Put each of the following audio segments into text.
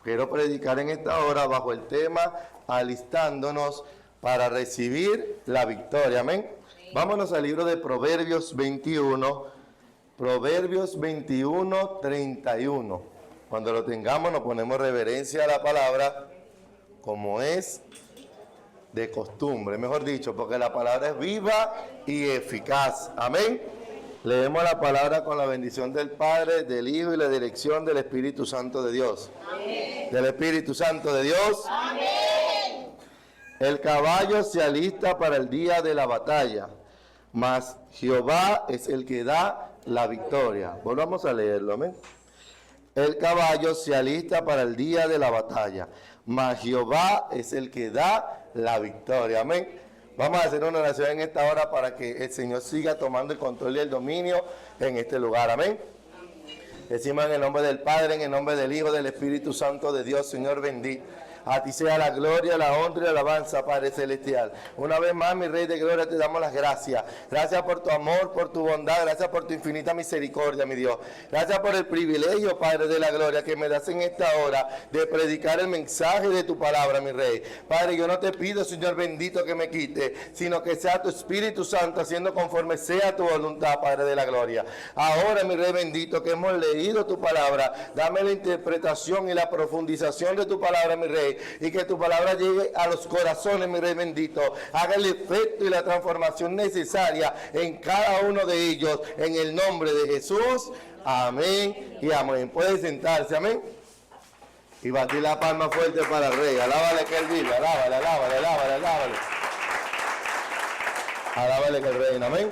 Quiero predicar en esta hora bajo el tema alistándonos para recibir la victoria. Amén. Vámonos al libro de Proverbios 21. Proverbios 21, 31. Cuando lo tengamos nos ponemos reverencia a la palabra como es de costumbre, mejor dicho, porque la palabra es viva y eficaz. Amén. Leemos la palabra con la bendición del Padre, del Hijo y la dirección del Espíritu Santo de Dios. Amén. Del Espíritu Santo de Dios. Amén. El caballo se alista para el día de la batalla, mas Jehová es el que da la victoria. Volvamos a leerlo, amén. El caballo se alista para el día de la batalla, mas Jehová es el que da la victoria. Amén. Vamos a hacer una oración en esta hora para que el Señor siga tomando el control y el dominio en este lugar. Amén. Decimos en el nombre del Padre, en el nombre del Hijo, del Espíritu Santo de Dios, Señor bendito. A ti sea la gloria, la honra y la alabanza, Padre Celestial. Una vez más, mi Rey de Gloria, te damos las gracias. Gracias por tu amor, por tu bondad, gracias por tu infinita misericordia, mi Dios. Gracias por el privilegio, Padre de la Gloria, que me das en esta hora de predicar el mensaje de tu palabra, mi Rey. Padre, yo no te pido, Señor bendito, que me quite, sino que sea tu Espíritu Santo haciendo conforme sea tu voluntad, Padre de la Gloria. Ahora, mi Rey bendito, que hemos leído tu palabra, dame la interpretación y la profundización de tu palabra, mi Rey. Y que tu palabra llegue a los corazones, mi Rey bendito. Haga el efecto y la transformación necesaria en cada uno de ellos. En el nombre de Jesús. Amén y amén. Puede sentarse, amén. Y batir la palma fuerte para el Rey. Alábale que él vive. Alábale, alábale, alábale, alábale. Alábale que el Rey, amén.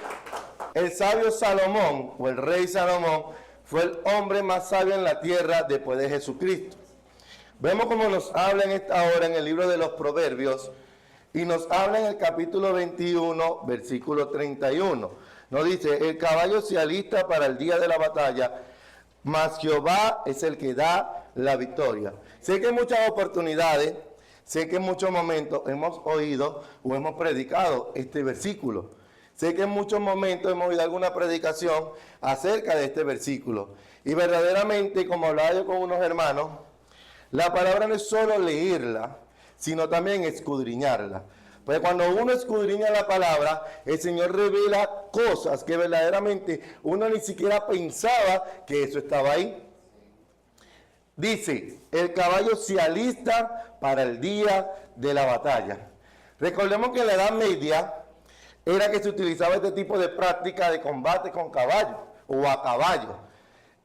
El sabio Salomón, o el Rey Salomón, fue el hombre más sabio en la tierra después de Jesucristo. Vemos cómo nos habla en esta hora en el libro de los Proverbios y nos habla en el capítulo 21, versículo 31. Nos dice, el caballo se alista para el día de la batalla, mas Jehová es el que da la victoria. Sé que en muchas oportunidades, sé que en muchos momentos hemos oído o hemos predicado este versículo. Sé que en muchos momentos hemos oído alguna predicación acerca de este versículo. Y verdaderamente, como hablaba yo con unos hermanos, la palabra no es solo leerla, sino también escudriñarla. Pues cuando uno escudriña la palabra, el Señor revela cosas que verdaderamente uno ni siquiera pensaba que eso estaba ahí. Dice, el caballo se alista para el día de la batalla. Recordemos que en la Edad Media era que se utilizaba este tipo de práctica de combate con caballo o a caballo.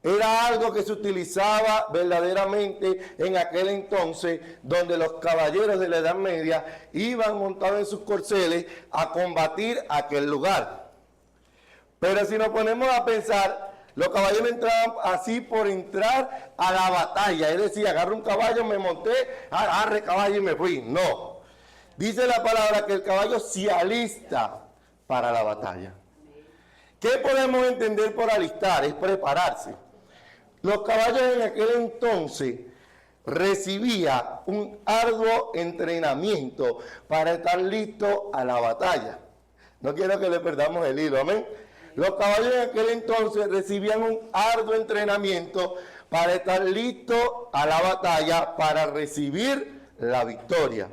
Era algo que se utilizaba verdaderamente en aquel entonces, donde los caballeros de la Edad Media iban montados en sus corceles a combatir aquel lugar. Pero si nos ponemos a pensar, los caballeros entraban así por entrar a la batalla. Es decir, agarré un caballo, me monté, agarré caballo y me fui. No. Dice la palabra que el caballo se alista para la batalla. ¿Qué podemos entender por alistar? Es prepararse. Los caballos en aquel entonces recibían un arduo entrenamiento para estar listos a la batalla. No quiero que le perdamos el hilo, amén. Los caballos en aquel entonces recibían un arduo entrenamiento para estar listos a la batalla, para recibir la victoria.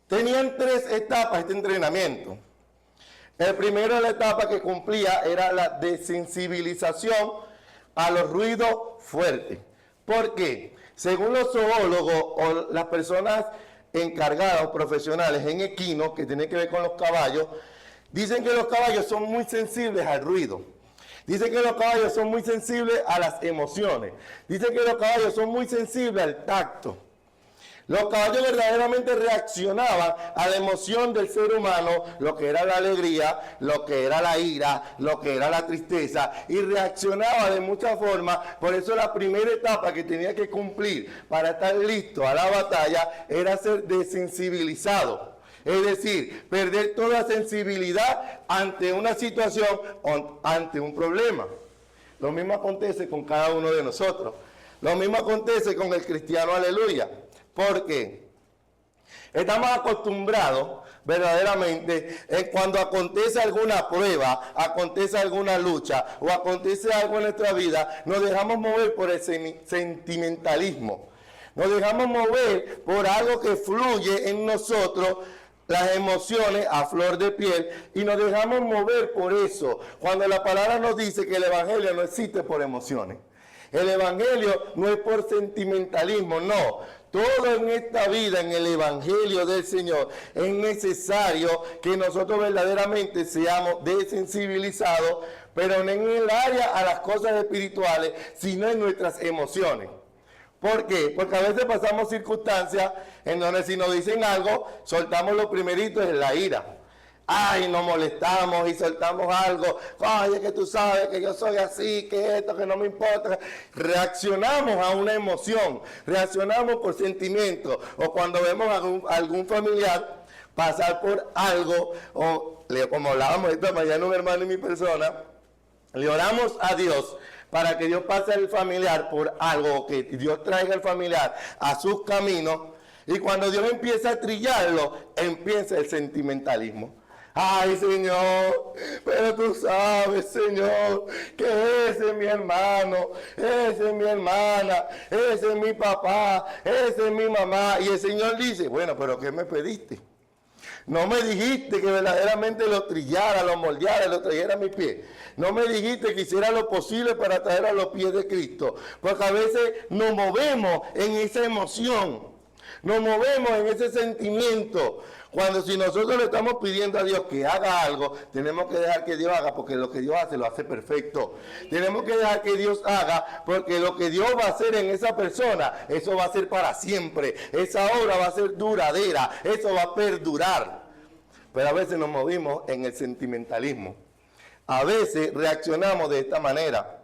Tenían 3 etapas este entrenamiento. El primero de la etapa que cumplía era la desensibilización a los ruidos fuertes. ¿Por qué? Según los zoólogos o las personas encargadas o profesionales en equinos que tienen que ver con los caballos, dicen que los caballos son muy sensibles al ruido. Dicen que los caballos son muy sensibles a las emociones. Dicen que los caballos son muy sensibles al tacto. Los caballos verdaderamente reaccionaban a la emoción del ser humano, lo que era la alegría, lo que era la ira, lo que era la tristeza, y reaccionaba de muchas formas. Por eso la primera etapa que tenía que cumplir para estar listo a la batalla era ser desensibilizado. Es decir, perder toda sensibilidad ante una situación o ante un problema. Lo mismo acontece con cada uno de nosotros. Lo mismo acontece con el cristiano, aleluya. Porque estamos acostumbrados verdaderamente cuando acontece alguna prueba, acontece alguna lucha o acontece algo en nuestra vida, nos dejamos mover por el sentimentalismo. Nos dejamos mover por algo que fluye en nosotros, las emociones a flor de piel, y nos dejamos mover por eso. Cuando la palabra nos dice que el evangelio no existe por emociones. El evangelio no es por sentimentalismo, no. Todo en esta vida, en el evangelio del Señor, es necesario que nosotros verdaderamente seamos desensibilizados, pero no en el área a las cosas espirituales, sino en nuestras emociones. ¿Por qué? Porque a veces pasamos circunstancias en donde si nos dicen algo, soltamos lo primerito en la ira. Ay, nos molestamos y soltamos algo. Ay, es que tú sabes que yo soy así, que esto, que no me importa. Reaccionamos a una emoción, reaccionamos por sentimiento. O cuando vemos a algún familiar pasar por algo, o como hablábamos esta mañana un hermano y mi persona, le oramos a Dios para que Dios pase al familiar por algo, que Dios traiga al familiar a sus caminos. Y cuando Dios empieza a trillarlo, empieza el sentimentalismo. Ay, Señor, pero tú sabes, Señor, que ese es mi hermano, ese es mi hermana, ese es mi papá, ese es mi mamá. Y el Señor dice, bueno, pero ¿qué me pediste? No me dijiste que verdaderamente lo trillara, lo moldeara, lo trajera a mis pies. No me dijiste que hiciera lo posible para traer a los pies de Cristo. Porque a veces nos movemos en esa emoción, nos movemos en ese sentimiento. Cuando si nosotros le estamos pidiendo a Dios que haga algo, tenemos que dejar que Dios haga, porque lo que Dios hace, lo hace perfecto. Tenemos que dejar que Dios haga, porque lo que Dios va a hacer en esa persona, eso va a ser para siempre. Esa obra va a ser duradera, eso va a perdurar. Pero a veces nos movimos en el sentimentalismo. A veces reaccionamos de esta manera.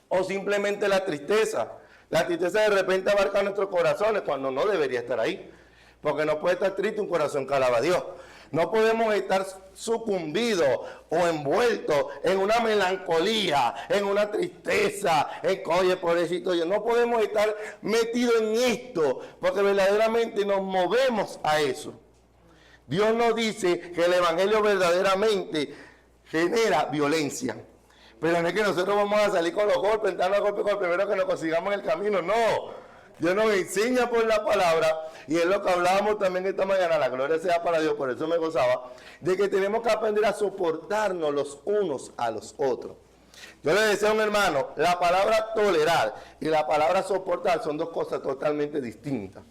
O simplemente la tristeza. La tristeza de repente abarca nuestros corazones cuando no debería estar ahí. Porque no puede estar triste un corazón que alaba a Dios. No podemos estar sucumbidos o envueltos en una melancolía, en una tristeza, en oye, pobrecito yo. No podemos estar metidos en esto, porque verdaderamente nos movemos a eso. Dios nos dice que el evangelio verdaderamente genera violencia. Pero no es que nosotros vamos a salir con los golpes, entrar a golpe con el primero que nos consigamos en el camino, no. Dios nos enseña por la palabra, y es lo que hablábamos también esta mañana, la gloria sea para Dios, por eso me gozaba, de que tenemos que aprender a soportarnos los unos a los otros. Yo le decía a un hermano, la palabra tolerar y la palabra soportar son dos cosas totalmente distintas.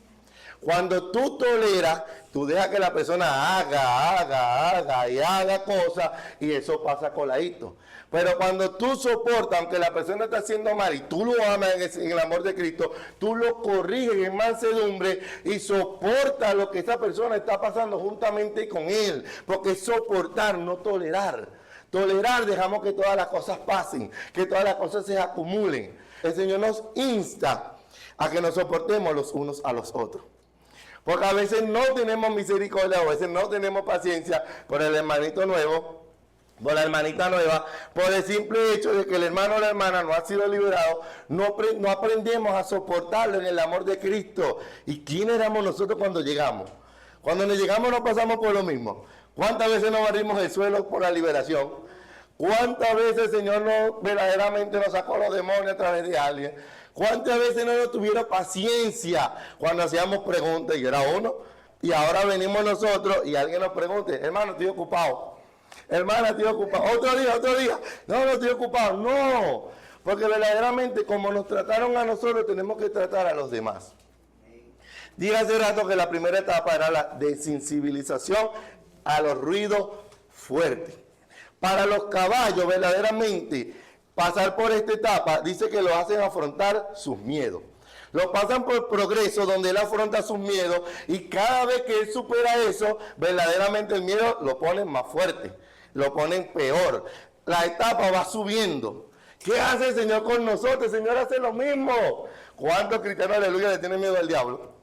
Cuando tú toleras, tú dejas que la persona haga cosas, y eso pasa coladito. Pero cuando tú soportas, aunque la persona está haciendo mal y tú lo amas en el amor de Cristo, tú lo corriges en mansedumbre y soportas lo que esa persona está pasando juntamente con él. Porque es soportar, no tolerar. Tolerar, dejamos que todas las cosas pasen, que todas las cosas se acumulen. El Señor nos insta a que nos soportemos los unos a los otros. Porque a veces no tenemos misericordia, a veces no tenemos paciencia por el hermanito nuevo, por la hermanita nueva, por el simple hecho de que el hermano o la hermana no ha sido liberado, no aprendemos a soportarlo en el amor de Cristo. ¿Y quién éramos nosotros cuando llegamos? Cuando nos llegamos no pasamos por lo mismo. ¿Cuántas veces nos barrimos el suelo por la liberación? ¿Cuántas veces el Señor verdaderamente nos sacó los demonios a través de alguien? ¿Cuántas veces no nos tuvieron paciencia cuando hacíamos preguntas y era uno? Y ahora venimos nosotros y alguien nos pregunta, hermano, estoy ocupado. Hermana, estoy ocupado. Otro día. No, estoy ocupado. No, porque verdaderamente como nos trataron a nosotros, tenemos que tratar a los demás. Dije hace rato que la primera etapa era la desensibilización a los ruidos fuertes. Para los caballos, verdaderamente, pasar por esta etapa, dice que lo hacen afrontar sus miedos. Lo pasan por progreso, donde él afronta sus miedos, y cada vez que él supera eso, verdaderamente el miedo lo ponen más fuerte, lo ponen peor. La etapa va subiendo. ¿Qué hace el Señor con nosotros? El Señor hace lo mismo. ¿Cuántos cristianos, aleluya, le tienen miedo al diablo?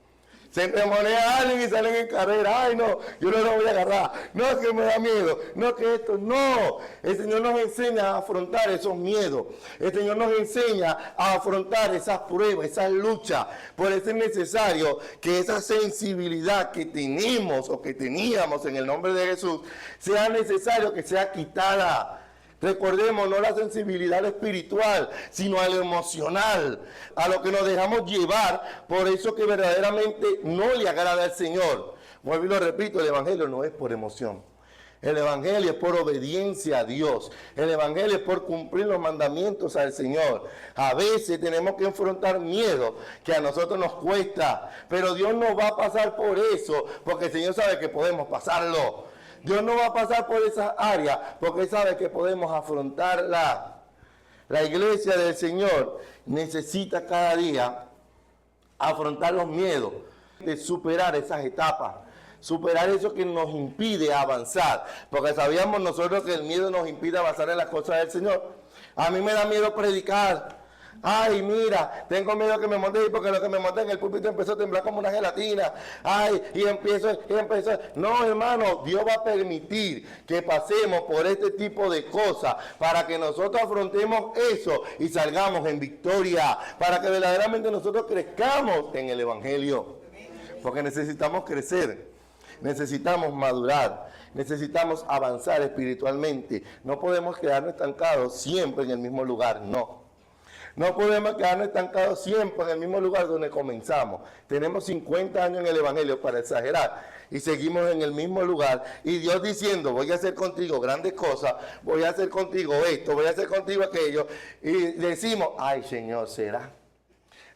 Se endemonea a alguien y salen en carrera. Ay, no, yo no lo voy a agarrar. No, es que me da miedo. No, es que esto, no. El Señor nos enseña a afrontar esos miedos. El Señor nos enseña a afrontar esas pruebas, esas luchas. Por eso es necesario que esa sensibilidad que tenemos o que teníamos en el nombre de Jesús, sea necesario que sea quitada. Recordemos, no la sensibilidad espiritual, sino a lo emocional, a lo que nos dejamos llevar por eso que verdaderamente no le agrada al Señor. Vuelvo y lo repito, el Evangelio no es por emoción. El Evangelio es por obediencia a Dios. El Evangelio es por cumplir los mandamientos al Señor. A veces tenemos que enfrentar miedo que a nosotros nos cuesta, pero Dios no va a pasar por eso, porque el Señor sabe que podemos pasarlo. Dios no va a pasar por esas áreas, porque sabe que podemos afrontarla. La iglesia del Señor necesita cada día afrontar los miedos, de superar esas etapas. Superar eso que nos impide avanzar, porque sabíamos nosotros que el miedo nos impide avanzar en las cosas del Señor. A mí me da miedo predicar. Ay, mira, tengo miedo que me monte, porque lo que me monté en el púlpito empezó a temblar como una gelatina. Ay, y empezó. No, hermano, Dios va a permitir que pasemos por este tipo de cosas para que nosotros afrontemos eso y salgamos en victoria, para que verdaderamente nosotros crezcamos en el Evangelio, porque necesitamos crecer. Necesitamos madurar, necesitamos avanzar espiritualmente. No podemos quedarnos estancados siempre en el mismo lugar, no. No podemos quedarnos estancados siempre en el mismo lugar donde comenzamos. Tenemos 50 años en el Evangelio, para exagerar, y seguimos en el mismo lugar. Y Dios diciendo, voy a hacer contigo grandes cosas, voy a hacer contigo esto, voy a hacer contigo aquello. Y decimos, ay Señor, ¿será?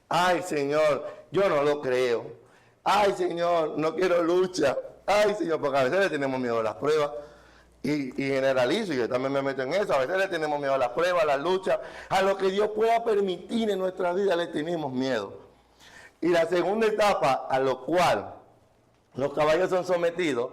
Ay Señor, yo no lo creo. Ay Señor, no quiero lucha. Ay Señor, porque a veces le tenemos miedo a las pruebas. Y generalizo, y yo también me meto en eso. A veces le tenemos miedo a las pruebas, a las luchas. A lo que Dios pueda permitir en nuestra vida le tenemos miedo. Y la segunda etapa, a lo cual los caballos son sometidos,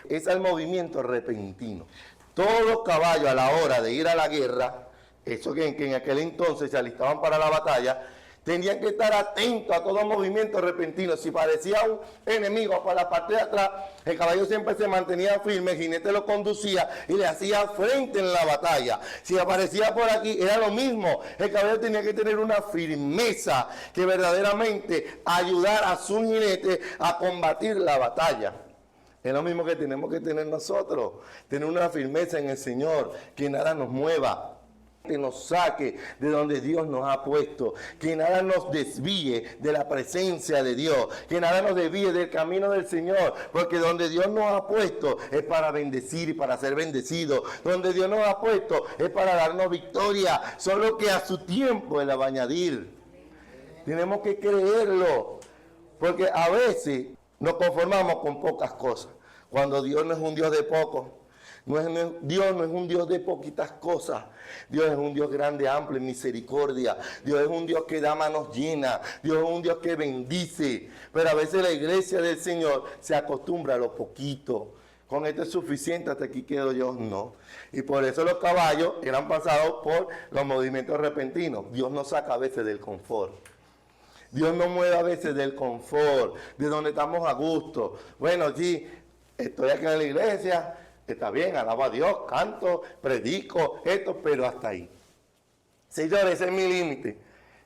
es al movimiento repentino. Todos los caballos a la hora de ir a la guerra, eso que en aquel entonces se alistaban para la batalla, tenían que estar atentos a todo movimiento repentino. Si parecía un enemigo por la parte de atrás, el caballo siempre se mantenía firme, el jinete lo conducía y le hacía frente en la batalla. Si aparecía por aquí, era lo mismo. El caballo tenía que tener una firmeza que verdaderamente ayudara a su jinete a combatir la batalla. Es lo mismo que tenemos que tener nosotros, tener una firmeza en el Señor, que nada nos mueva, que nos saque de donde Dios nos ha puesto, que nada nos desvíe de la presencia de Dios, que nada nos desvíe del camino del Señor, porque donde Dios nos ha puesto es para bendecir y para ser bendecidos, donde Dios nos ha puesto es para darnos victoria, solo que a su tiempo Él la va a añadir. Tenemos que creerlo, porque a veces nos conformamos con pocas cosas, cuando Dios no es un Dios de poco. Dios no es un Dios de poquitas cosas. Dios es un Dios grande, amplio, en misericordia. Dios es un Dios que da manos llenas. Dios es un Dios que bendice. Pero a veces la iglesia del Señor se acostumbra a lo poquito. Con esto es suficiente, hasta aquí quedo yo. No. Y por eso los caballos eran pasados por los movimientos repentinos. Dios nos saca a veces del confort. Dios nos mueve a veces del confort, de donde estamos a gusto. Bueno, sí, estoy aquí en la iglesia. Está bien, alabo a Dios, canto, predico, esto, pero hasta ahí. Señor, ese es mi límite.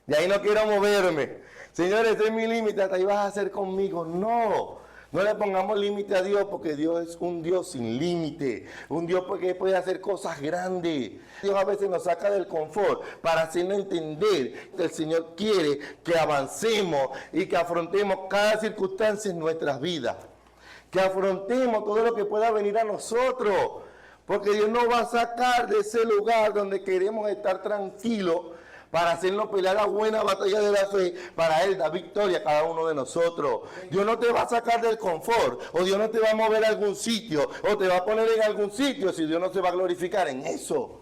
De ahí no quiero moverme. Señor, ese es mi límite, hasta ahí vas a hacer conmigo. No, no le pongamos límite a Dios, porque Dios es un Dios sin límite. Un Dios que puede hacer cosas grandes. Dios a veces nos saca del confort para hacernos entender que el Señor quiere que avancemos y que afrontemos cada circunstancia en nuestras vidas. Que afrontemos todo lo que pueda venir a nosotros, porque Dios nos va a sacar de ese lugar donde queremos estar tranquilos para hacernos pelear la buena batalla de la fe, para Él dar victoria a cada uno de nosotros. Dios no te va a sacar del confort, o Dios no te va a mover a algún sitio, o te va a poner en algún sitio si Dios no se va a glorificar en eso.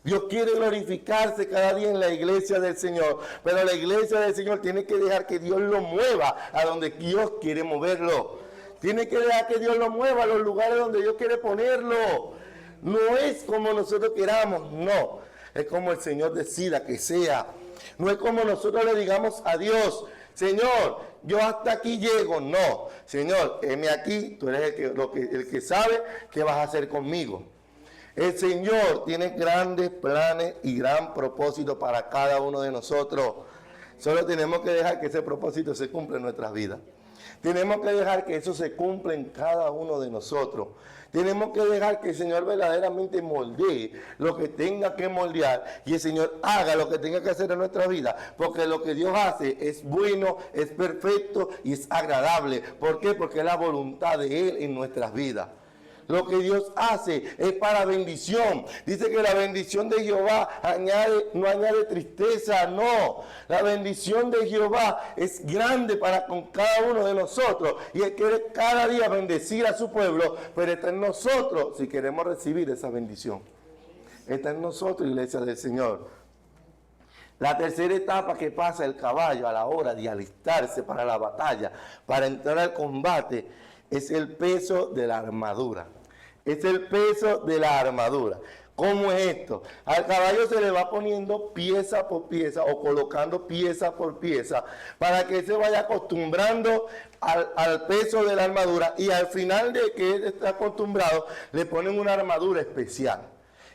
Dios quiere glorificarse cada día en la iglesia del Señor, pero la iglesia del Señor tiene que dejar que Dios lo mueva a donde Dios quiere moverlo. Tiene que dejar que Dios lo mueva a los lugares donde Dios quiere ponerlo. No es como nosotros queramos, no. Es como el Señor decida que sea. No es como nosotros le digamos a Dios, Señor, yo hasta aquí llego. No, Señor, heme aquí, tú eres el que sabe qué vas a hacer conmigo. El Señor tiene grandes planes y gran propósito para cada uno de nosotros. Solo tenemos que dejar que ese propósito se cumpla en nuestras vidas. Tenemos que dejar que eso se cumpla en cada uno de nosotros. Tenemos que dejar que el Señor verdaderamente moldee lo que tenga que moldear y el Señor haga lo que tenga que hacer en nuestra vida. Porque lo que Dios hace es bueno, es perfecto y es agradable. ¿Por qué? Porque es la voluntad de Él en nuestras vidas. Lo que Dios hace es para bendición. Dice que la bendición de Jehová no añade tristeza, no. La bendición de Jehová es grande para con cada uno de nosotros. Y Él quiere cada día bendecir a su pueblo, pero está en nosotros si queremos recibir esa bendición. Está en nosotros, iglesia del Señor. La tercera etapa que pasa el caballo a la hora de alistarse para la batalla, para entrar al combate, es el peso de la armadura. Es el peso de la armadura. ¿Cómo es esto? Al caballo se le va poniendo pieza por pieza o colocando pieza por pieza para que se vaya acostumbrando al peso de la armadura, y al final de que él está acostumbrado le ponen una armadura especial.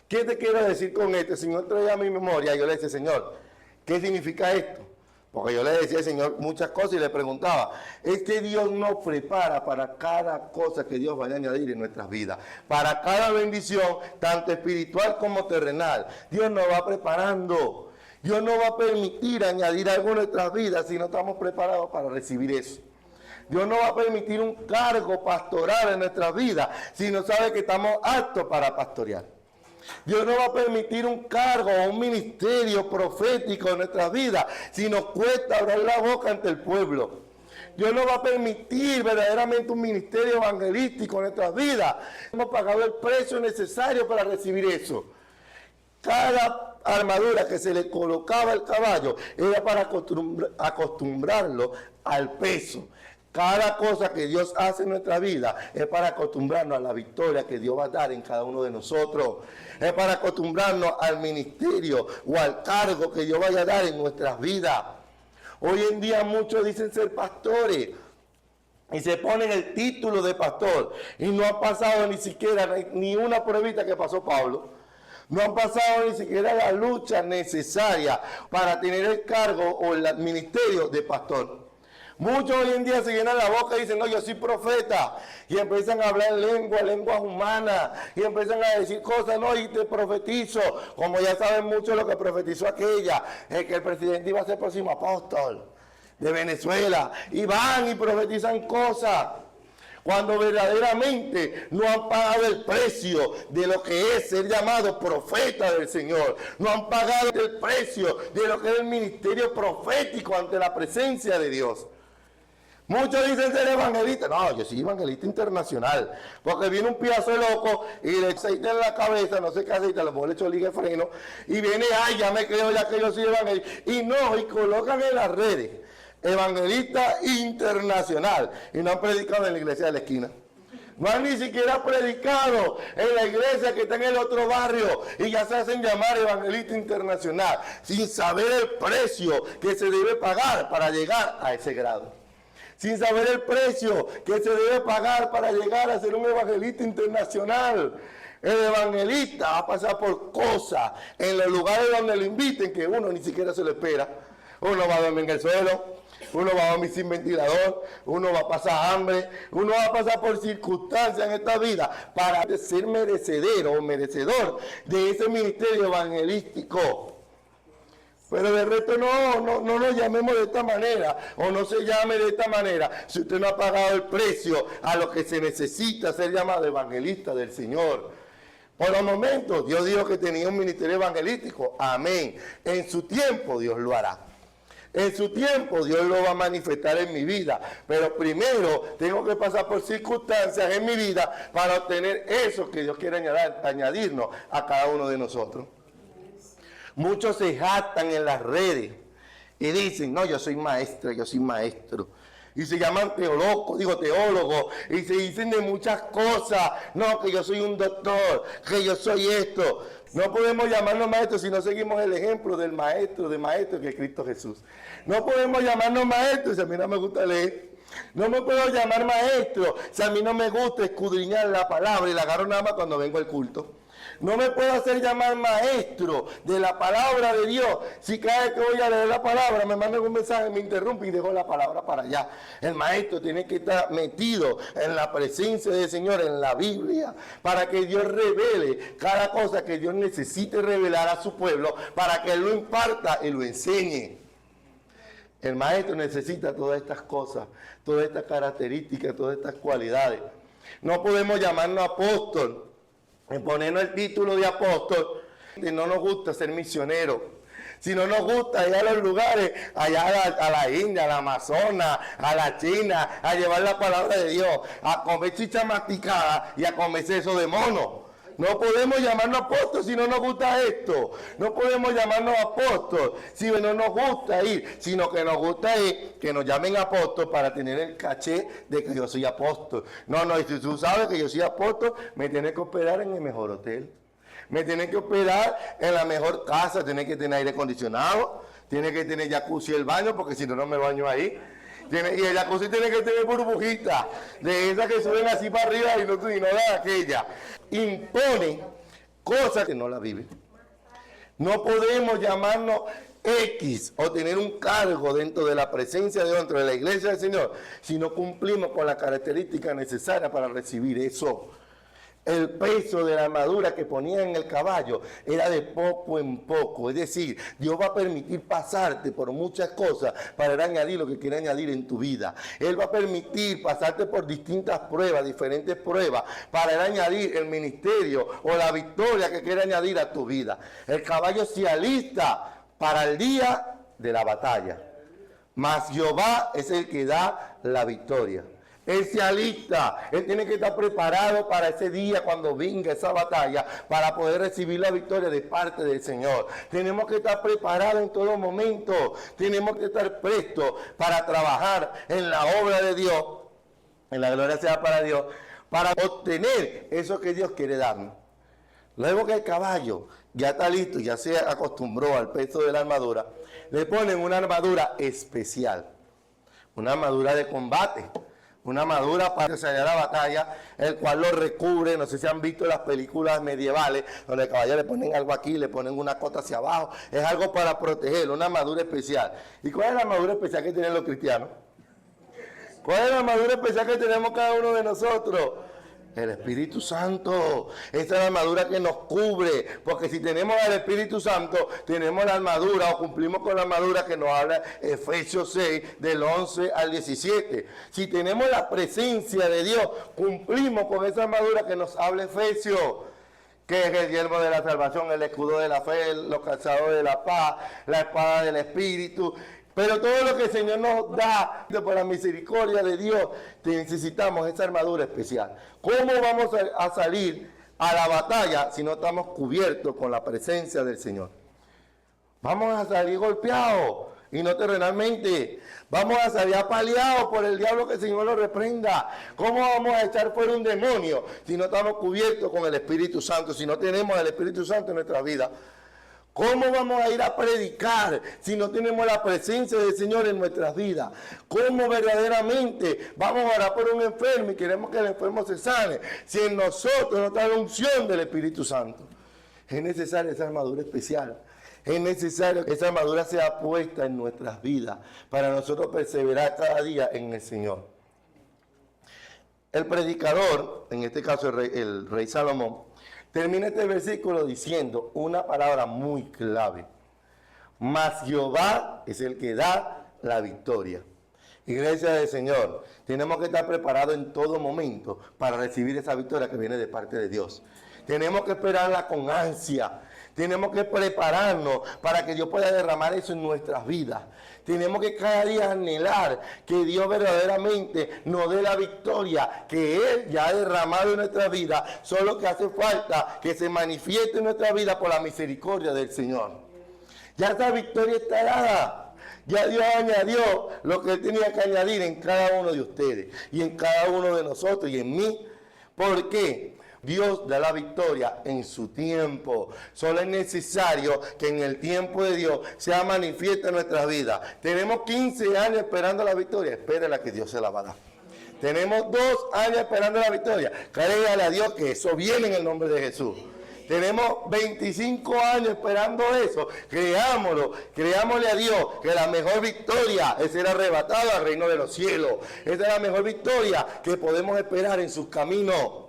¿Qué te quiero decir con esto? El Señor traía a mi memoria y yo le decía, Señor, ¿qué significa esto? Porque yo le decía al Señor muchas cosas y le preguntaba, es que Dios nos prepara para cada cosa que Dios vaya a añadir en nuestras vidas, para cada bendición, tanto espiritual como terrenal. Dios nos va preparando. Dios no va a permitir añadir algo en nuestras vidas si no estamos preparados para recibir eso. Dios no va a permitir un cargo pastoral en nuestras vidas si no sabe que estamos aptos para pastorear. Dios no va a permitir un cargo o un ministerio profético en nuestras vidas si nos cuesta abrir la boca ante el pueblo. Dios no va a permitir verdaderamente un ministerio evangelístico en nuestras vidas. Hemos pagado el precio necesario para recibir eso. Cada armadura que se le colocaba al caballo era para acostumbrarlo al peso. Cada cosa que Dios hace en nuestra vida es para acostumbrarnos a la victoria que Dios va a dar en cada uno de nosotros. Es para acostumbrarnos al ministerio o al cargo que Dios vaya a dar en nuestras vidas. Hoy en día muchos dicen ser pastores y se ponen el título de pastor y no han pasado ni siquiera ni una pruebita que pasó Pablo. No han pasado ni siquiera la lucha necesaria para tener el cargo o el ministerio de pastor. Muchos hoy en día se llenan la boca y dicen, no, yo soy profeta. Y empiezan a hablar lenguas humanas. Y empiezan a decir cosas, no, y te profetizo. Como ya saben mucho lo que profetizó aquella, es que el presidente iba a ser el próximo apóstol de Venezuela. Y van y profetizan cosas, cuando verdaderamente no han pagado el precio de lo que es ser llamado profeta del Señor. No han pagado el precio de lo que es el ministerio profético ante la presencia de Dios. Muchos dicen ser evangelistas. No, yo soy evangelista internacional. Porque viene un piazo loco y le aceita en la cabeza, no sé qué aceita, a lo mejor le echo liga de freno. Y viene, ay, ya me creo ya que yo soy evangelista. Y no, y colocan en las redes, evangelista internacional. Y no han predicado en la iglesia de la esquina. No han ni siquiera predicado en la iglesia que está en el otro barrio y ya se hacen llamar evangelista internacional, sin saber el precio que se debe pagar para llegar a ese grado. Sin saber el precio que se debe pagar para llegar a ser un evangelista internacional. El evangelista va a pasar por cosas en los lugares donde lo inviten que uno ni siquiera se lo espera. Uno va a dormir en el suelo, uno va a dormir sin ventilador, uno va a pasar hambre, uno va a pasar por circunstancias en esta vida para ser merecedor o merecedor de ese ministerio evangelístico. Pero de resto no nos llamemos de esta manera, o no se llame de esta manera, si usted no ha pagado el precio a lo que se necesita ser llamado evangelista del Señor. Por los momentos, Dios dijo que tenía un ministerio evangelístico, amén. En su tiempo Dios lo hará. En su tiempo Dios lo va a manifestar en mi vida, pero primero tengo que pasar por circunstancias en mi vida para obtener eso que Dios quiere añadirnos a cada uno de nosotros. Muchos se jactan en las redes y dicen, no, yo soy maestra, yo soy maestro. Y se llaman teólogos, y se dicen de muchas cosas. No, que yo soy un doctor, que yo soy esto. No podemos llamarnos maestros si no seguimos el ejemplo del maestro, de maestro que es Cristo Jesús. No podemos llamarnos maestros si a mí no me gusta leer. No me puedo llamar maestro si a mí no me gusta escudriñar la palabra y la agarro nada más cuando vengo al culto. No me puedo hacer llamar maestro de la palabra de Dios si cada vez que voy a leer la palabra me mandan un mensaje, me interrumpe y dejo la palabra para allá. El maestro tiene que estar metido en la presencia del Señor, en la Biblia, para que Dios revele cada cosa que Dios necesite revelar a su pueblo, para que Él lo imparta y lo enseñe. El maestro necesita todas estas cosas, todas estas características, todas estas cualidades. No podemos llamarnos apóstol, y ponernos el título de apóstol, si no nos gusta ser misioneros. Si no nos gusta ir a los lugares, allá a la India, a la Amazonas, a la China, a llevar la palabra de Dios, a comer chicha masticada y a comer eso de mono. No podemos llamarnos apóstoles si no nos gusta esto. No podemos llamarnos apóstoles si no nos gusta ir, sino que nos gusta ir, que nos llamen apóstol para tener el caché de que yo soy apóstol. No, y si tú sabes que yo soy apóstol, me tienes que hospedar en el mejor hotel. Me tienes que hospedar en la mejor casa, tienes que tener aire acondicionado, tienes que tener jacuzzi el baño, porque si no, no me baño ahí. Y el jacuzzi tiene que tener burbujitas, de esas que suben así para arriba y no da aquella. Impone cosas que no la viven. No podemos llamarnos X o tener un cargo dentro de la presencia de Dios, dentro de la iglesia del Señor, si no cumplimos con las características necesarias para recibir eso. El peso de la armadura que ponían en el caballo era de poco en poco. Es decir, Dios va a permitir pasarte por muchas cosas para añadir lo que quiere añadir en tu vida. Él va a permitir pasarte por distintas pruebas, diferentes pruebas, para añadir el ministerio o la victoria que quiere añadir a tu vida. El caballo se alista para el día de la batalla, mas Jehová es el que da la victoria. Él se alista, Él tiene que estar preparado para ese día cuando venga esa batalla, para poder recibir la victoria de parte del Señor. Tenemos que estar preparados en todo momento, tenemos que estar prestos para trabajar en la obra de Dios, en la gloria sea para Dios, para obtener eso que Dios quiere darnos. Luego que el caballo ya está listo, ya se acostumbró al peso de la armadura, le ponen una armadura especial, una armadura de combate. Una armadura para salir a la batalla, el cual lo recubre. No sé si han visto las películas medievales, donde al caballo le ponen algo aquí, le ponen una cota hacia abajo. Es algo para protegerlo, una armadura especial. ¿Y cuál es la armadura especial que tienen los cristianos? ¿Cuál es la armadura especial que tenemos cada uno de nosotros? El Espíritu Santo. Esa es la armadura que nos cubre, porque si tenemos al Espíritu Santo, tenemos la armadura o cumplimos con la armadura que nos habla Efesios 6 del 11 al 17. Si tenemos la presencia de Dios, cumplimos con esa armadura que nos habla Efesios, que es el yelmo de la salvación, el escudo de la fe, los calzados de la paz, la espada del Espíritu. Pero todo lo que el Señor nos da por la misericordia de Dios, necesitamos esa armadura especial. ¿Cómo vamos a salir a la batalla si no estamos cubiertos con la presencia del Señor? Vamos a salir golpeados y no terrenalmente. Vamos a salir apaleados por el diablo, que el Señor lo reprenda. ¿Cómo vamos a echar fuera un demonio si no estamos cubiertos con el Espíritu Santo, si no tenemos el Espíritu Santo en nuestra vida? ¿Cómo vamos a ir a predicar si no tenemos la presencia del Señor en nuestras vidas? ¿Cómo verdaderamente vamos a orar por un enfermo y queremos que el enfermo se sane si en nosotros no está la unción del Espíritu Santo? Es necesaria esa armadura especial. Es necesario que esa armadura sea puesta en nuestras vidas para nosotros perseverar cada día en el Señor. El predicador, en este caso el rey Salomón, termina este versículo diciendo una palabra muy clave. Mas Jehová es el que da la victoria. Iglesia del Señor, tenemos que estar preparados en todo momento para recibir esa victoria que viene de parte de Dios. Tenemos que esperarla con ansia. Tenemos que prepararnos para que Dios pueda derramar eso en nuestras vidas. Tenemos que cada día anhelar que Dios verdaderamente nos dé la victoria que Él ya ha derramado en nuestra vida. Solo que hace falta que se manifieste en nuestra vida por la misericordia del Señor. Ya esa victoria está dada. Ya Dios añadió lo que Él tenía que añadir en cada uno de ustedes y en cada uno de nosotros y en mí. ¿Por qué? Dios da la victoria en su tiempo. Solo es necesario que en el tiempo de Dios sea manifiesta en nuestras vidas. Tenemos 15 años esperando la victoria. Espérela que Dios se la va a dar. Tenemos 2 años esperando la victoria. Créale a Dios que eso viene en el nombre de Jesús. Tenemos 25 años esperando eso. Creámoslo, creámosle a Dios que la mejor victoria es ser arrebatado al reino de los cielos. Esa es la mejor victoria que podemos esperar en sus caminos.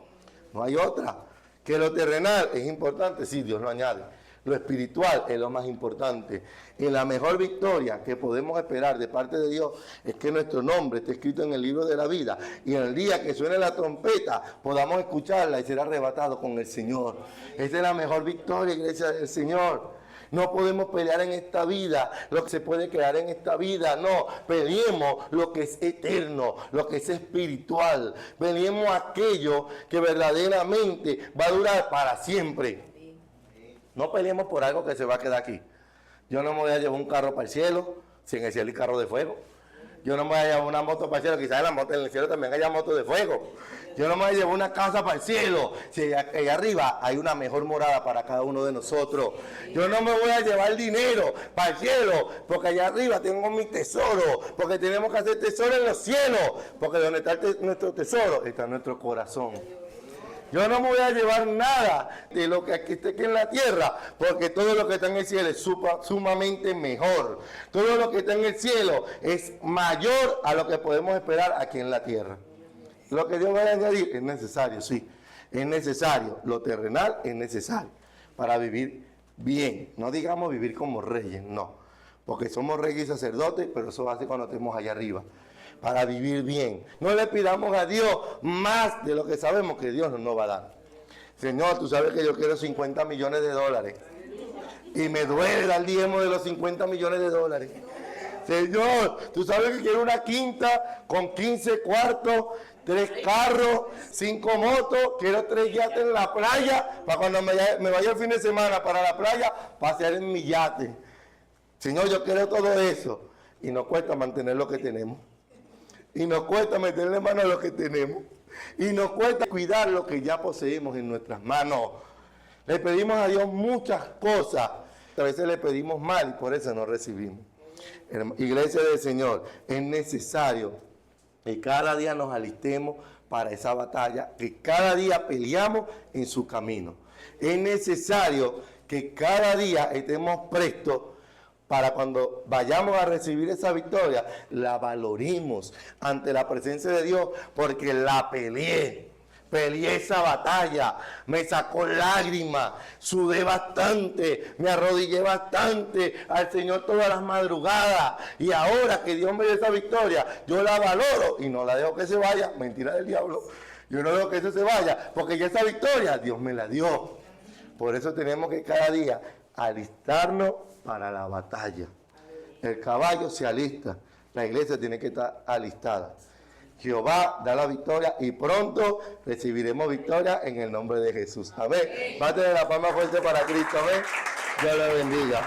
No hay otra. Que lo terrenal es importante, sí, Dios lo añade. Lo espiritual es lo más importante. Y la mejor victoria que podemos esperar de parte de Dios es que nuestro nombre esté escrito en el libro de la vida. Y en el día que suene la trompeta podamos escucharla y ser arrebatados con el Señor. Esa es la mejor victoria, iglesia del Señor. No podemos pelear en esta vida lo que se puede crear en esta vida. No, peleemos lo que es eterno, lo que es espiritual. Peleemos aquello que verdaderamente va a durar para siempre. No peleemos por algo que se va a quedar aquí. Yo no me voy a llevar un carro para el cielo, si en el cielo hay carro de fuego. Yo no me voy a llevar una moto para el cielo, quizás en el cielo también haya motos de fuego. Yo no me voy a llevar una casa para el cielo, si allá arriba hay una mejor morada para cada uno de nosotros. Yo no me voy a llevar dinero para el cielo, porque allá arriba tengo mi tesoro, porque tenemos que hacer tesoro en los cielos, porque donde está nuestro tesoro está nuestro corazón. Yo no me voy a llevar nada de lo que aquí esté aquí en la tierra, porque todo lo que está en el cielo es sumamente mejor. Todo lo que está en el cielo es mayor a lo que podemos esperar aquí en la tierra. Lo que Dios va a añadir es necesario, sí, es necesario. Lo terrenal es necesario para vivir bien. No digamos vivir como reyes, no, porque somos reyes y sacerdotes, pero eso va a ser cuando estemos allá arriba. Para vivir bien. No le pidamos a Dios más de lo que sabemos que Dios nos va a dar. Señor, tú sabes que yo quiero 50 millones de dólares. Y me duele dar el diezmo de los 50 millones de dólares. Señor, tú sabes que quiero una quinta con 15 cuartos, 3 carros, 5 motos, quiero 3 yates en la playa, para cuando me vaya el fin de semana para la playa, pasear en mi yate. Señor, yo quiero todo eso. Y nos cuesta mantener lo que tenemos. Y nos cuesta meterle mano a lo que tenemos. Y nos cuesta cuidar lo que ya poseemos en nuestras manos. Le pedimos a Dios muchas cosas. A veces le pedimos mal y por eso no recibimos. Iglesia del Señor, es necesario que cada día nos alistemos para esa batalla, que cada día peleamos en su camino. Es necesario que cada día estemos prestos para cuando vayamos a recibir esa victoria, la valoremos ante la presencia de Dios, porque la peleé esa batalla, me sacó lágrimas, sudé bastante, me arrodillé bastante al Señor todas las madrugadas, y ahora que Dios me dio esa victoria, yo la valoro y no la dejo que se vaya, mentira del diablo, yo no dejo que eso se vaya, porque ya esa victoria Dios me la dio. Por eso tenemos que cada día alistarnos para la batalla. El caballo se alista, la iglesia tiene que estar alistada. Jehová da la victoria y pronto recibiremos victoria en el nombre de Jesús. Amén. Bate de la palma fuerte para Cristo. Amén. Dios le bendiga.